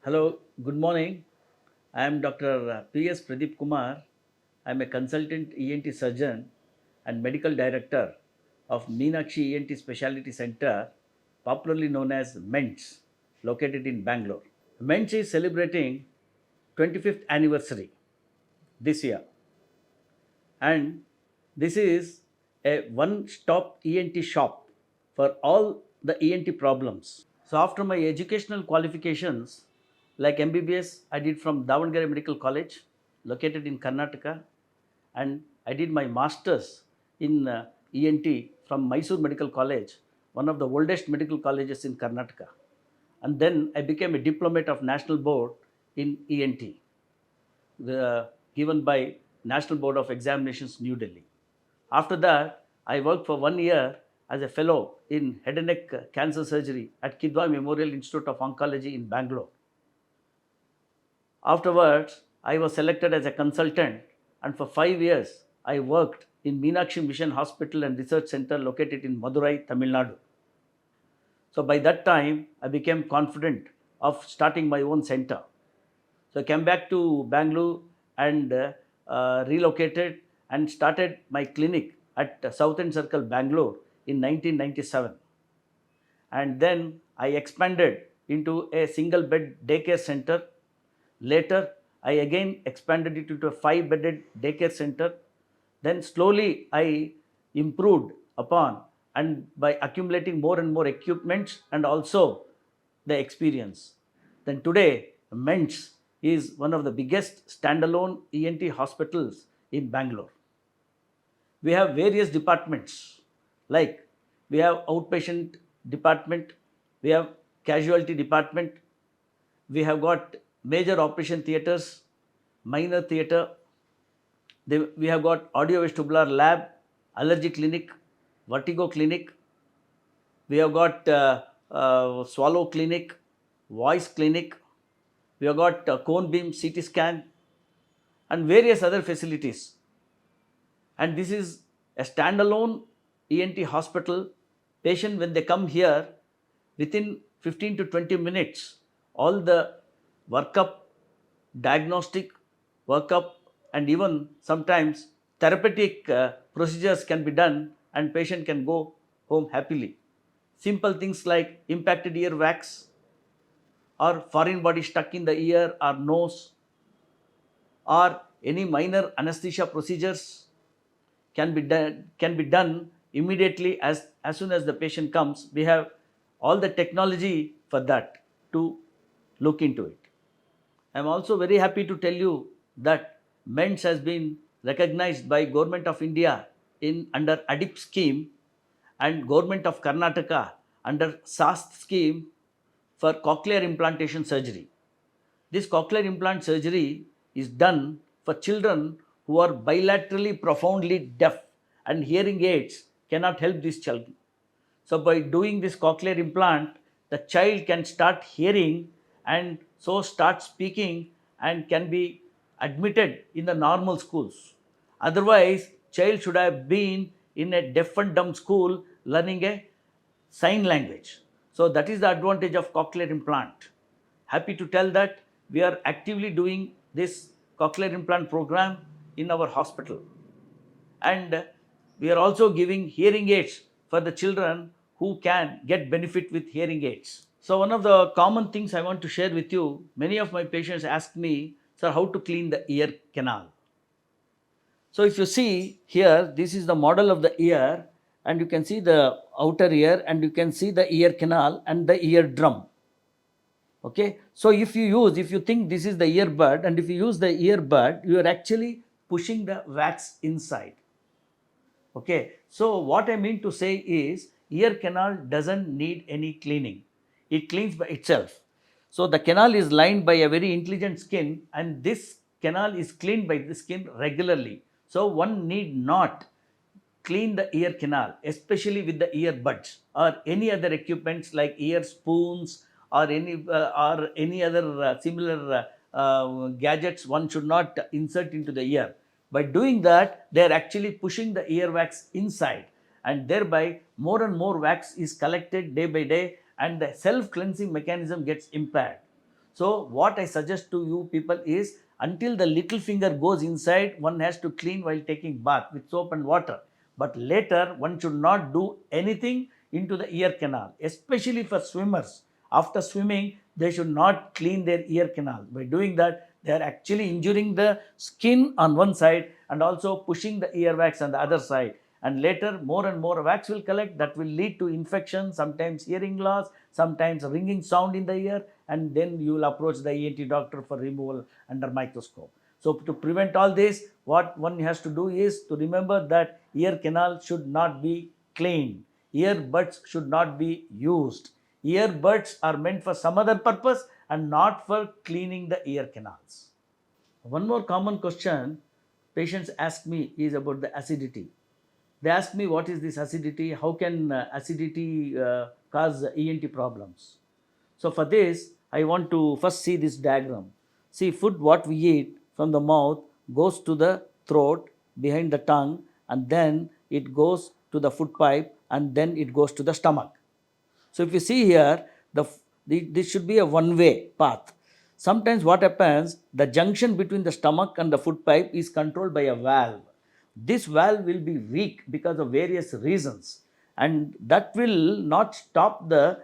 Hello, good morning. I am Dr. P.S. Pradeep Kumar. I am a consultant ENT surgeon and medical director of Meenakshi ENT Specialty Center, popularly known as MENTS, located in Bangalore. MENTS is celebrating 25th anniversary this year, and this is a one-stop ENT shop for all the ENT problems. So after my educational qualifications, like MBBS, I did from Davangere Medical College, located in Karnataka, and I did my masters in ENT from Mysore Medical College, one of the oldest medical colleges in Karnataka. And then I became a diplomate of National Board in ENT, given by National Board of Examinations, New Delhi. After that, I worked for 1 year as a fellow in head and neck cancer surgery at Kidwai Memorial Institute of Oncology in Bangalore. Afterwards, I was selected as a consultant, and for 5 years, I worked in Meenakshi Mission Hospital and Research Center located in Madurai, Tamil Nadu. So by that time, I became confident of starting my own center. So I came back to Bangalore and relocated and started my clinic at Southern Circle, Bangalore in 1997. And then I expanded into a single bed daycare center. Later, I again expanded it into a 5 bedded daycare center. Then slowly I improved upon and by accumulating more and more equipments and also the experience. Then today, MENTS is one of the biggest standalone ENT hospitals in Bangalore. We have various departments, like we have outpatient department, we have casualty department, we have got major operation theaters, minor theater, we have got audio vestibular lab, allergy clinic, vertigo clinic, we have got swallow clinic, voice clinic, we have got cone beam CT scan, and various other facilities. And this is a standalone ENT hospital. Patient, when they come here, within 15 to 20 minutes, all the workup, diagnostic workup, and even sometimes therapeutic procedures can be done, and patient can go home happily. Simple things like impacted ear wax or foreign body stuck in the ear or nose, or any minor anesthesia procedures can be done immediately as soon as the patient comes. We have all the technology for that to look into it. I'm also very happy to tell you that MENTS has been recognized by Government of India in under ADIP scheme and Government of Karnataka under SAST scheme for cochlear implantation surgery. This cochlear implant surgery is done for children who are bilaterally profoundly deaf and hearing aids cannot help these children. So, by doing this cochlear implant, the child can start hearing and so start speaking and can be admitted in the normal schools. Otherwise, child should have been in a deaf and dumb school learning a sign language. So that is the advantage of cochlear implant. Happy to tell that we are actively doing this cochlear implant program in our hospital. And we are also giving hearing aids for the children who can get benefit with hearing aids. So one of the common things I want to share with you, many of my patients ask me, sir, how to clean the ear canal. So if you see here, this is the model of the ear, and you can see the outer ear, and you can see the ear canal and the ear drum. Okay, so if you think this is the earbud, and if you use the earbud, you are actually pushing the wax inside. Okay, so what I mean to say is ear canal doesn't need any cleaning. It cleans by itself. So the canal is lined by a very intelligent skin, and this canal is cleaned by the skin regularly. So one need not clean the ear canal, especially with the earbuds or any other equipments like ear spoons or any other similar gadgets. One should not insert into the ear. By doing that, they are actually pushing the ear wax inside, and thereby more and more wax is collected day by day, and the self cleansing mechanism gets impaired. So what I suggest to you people is, until the little finger goes inside, one has to clean while taking bath with soap and water. But later, one should not do anything into the ear canal, especially for swimmers. After swimming, they should not clean their ear canal. By doing that, they are actually injuring the skin on one side and also pushing the earwax on the other side. And later, more and more wax will collect, that will lead to infection, sometimes hearing loss, sometimes ringing sound in the ear, and then you will approach the ENT doctor for removal under microscope. So to prevent all this, what one has to do is to remember that ear canal should not be cleaned. Earbuds should not be used. Earbuds are meant for some other purpose and not for cleaning the ear canals. One more common question patients ask me is about the acidity. They ask me, what is this acidity? How can acidity cause ENT problems? So for this, I want to first see this diagram. See, food what we eat from the mouth goes to the throat, behind the tongue, and then it goes to the food pipe, and then it goes to the stomach. So if you see here, this should be a one-way path. Sometimes what happens, the junction between the stomach and the food pipe is controlled by a valve. This valve will be weak because of various reasons, and that will not stop the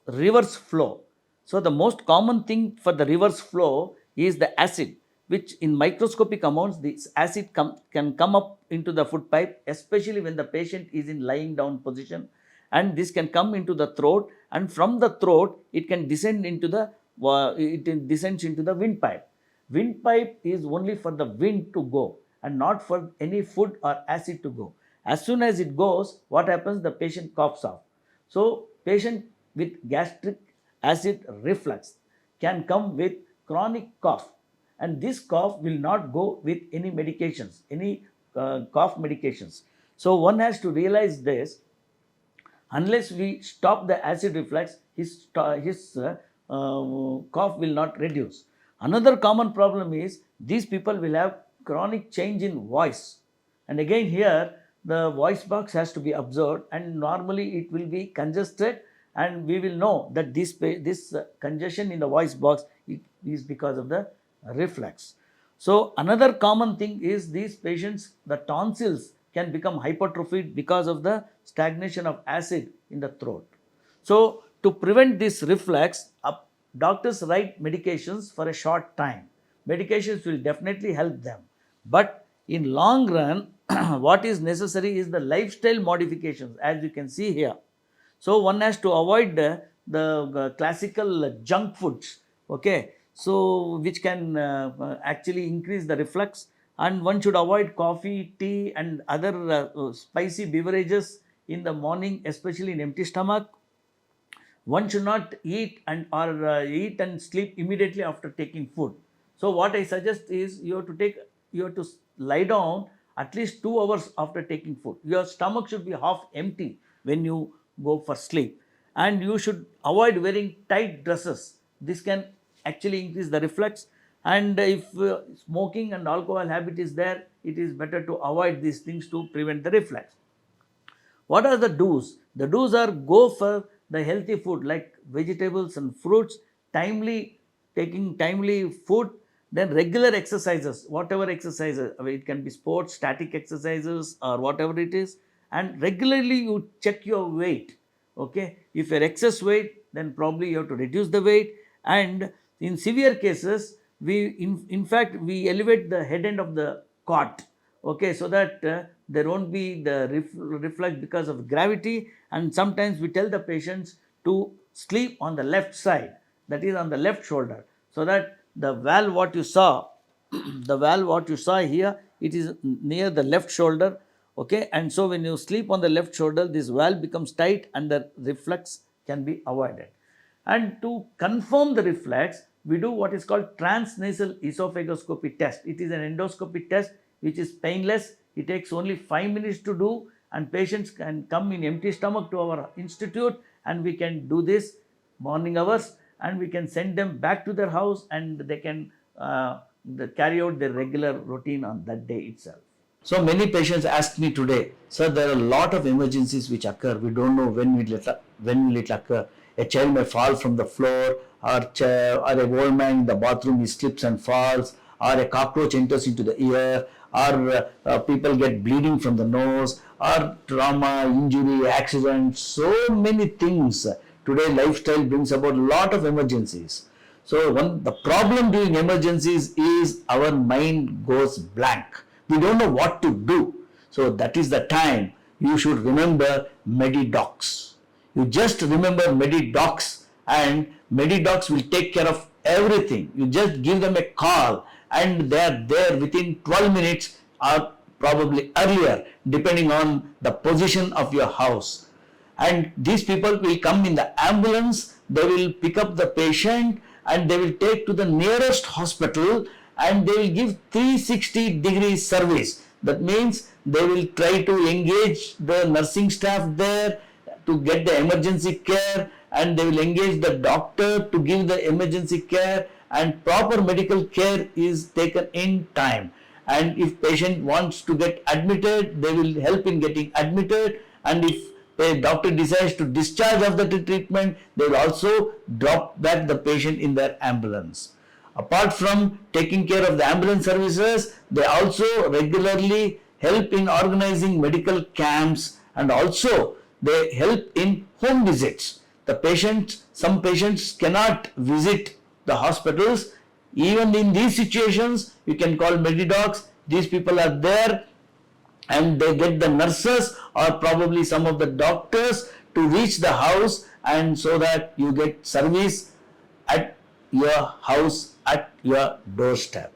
reverse flow. So the most common thing for the reverse flow is the acid, which in microscopic amounts this acid can come up into the food pipe, especially when the patient is in lying down position, and this can come into the throat, and from the throat it can descend into the it descends into the windpipe. Windpipe is only for the wind to go and not for any food or acid to go. As soon as it goes, what happens? The patient coughs off. So patient with gastric acid reflux can come with chronic cough, and this cough will not go with any medications, any cough medications. So one has to realize this. Unless we stop the acid reflux, his cough will not reduce. Another common problem is these people will have chronic change in voice. And again here, the voice box has to be observed, and normally it will be congested, and we will know that this congestion in the voice box is because of the reflux. So another common thing is these patients, the tonsils can become hypertrophied because of the stagnation of acid in the throat. So to prevent this reflux, doctors write medications for a short time. Medications will definitely help them, but in long run what is necessary is the lifestyle modifications, as you can see here. So one has to avoid the classical junk foods, okay, so which can actually increase the reflux, and one should avoid coffee, tea, and other spicy beverages in the morning, especially in empty stomach. One should not eat eat and sleep immediately after taking food. So what I suggest is you have to lie down at least 2 hours after taking food. Your stomach should be half empty when you go for sleep, and you should avoid wearing tight dresses. This can actually increase the reflux, and if smoking and alcohol habit is there, it is better to avoid these things to prevent the reflux. What are the do's? The do's are go for the healthy food like vegetables and fruits, taking timely food, then regular exercises, whatever exercises, it can be sports, static exercises, or whatever it is, and regularly you check your weight. Okay, if you're excess weight, then probably you have to reduce the weight, and in severe cases, in fact we elevate the head end of the cot, okay, so that there won't be the reflux because of gravity. And sometimes we tell the patients to sleep on the left side, that is on the left shoulder, so that the valve what you saw the valve what you saw here, it is near the left shoulder, okay, and so when you sleep on the left shoulder, this valve becomes tight and the reflux can be avoided. And to confirm the reflux, we do what is called transnasal esophagoscopy test. It is an endoscopy test which is painless. It takes only 5 minutes to do, and patients can come in empty stomach to our institute, and we can do this morning hours, and we can send them back to their house, and they can carry out their regular routine on that day itself. So many patients ask me today, sir, there are a lot of emergencies which occur. We don't know when will it occur. A child may fall from the floor, or a old man in the bathroom, he slips and falls, or a cockroach enters into the ear, or people get bleeding from the nose, or trauma, injury, accident, so many things. Today lifestyle brings about a lot of emergencies. So the problem during emergencies is our mind goes blank. We don't know what to do. So that is the time you should remember Medi-Talks. You just remember Medi-Talks, and Medi-Talks will take care of everything. You just give them a call and they are there within 12 minutes or probably earlier, depending on the position of your house. And these people will come in the ambulance, they will pick up the patient and they will take to the nearest hospital, and they will give 360-degree service. That means they will try to engage the nursing staff there to get the emergency care, and they will engage the doctor to give the emergency care, and proper medical care is taken in time. And if patient wants to get admitted, they will help in getting admitted, and if the doctor decides to discharge of the treatment, they will also drop back the patient in their ambulance. Apart from taking care of the ambulance services, they also regularly help in organizing medical camps, and also they help in home visits. Some patients cannot visit the hospitals. Even in these situations, you can call Medi-Talks. These people are there and they get the nurses or probably some of the doctors to reach the house, and so that you get service at your house, at your doorstep.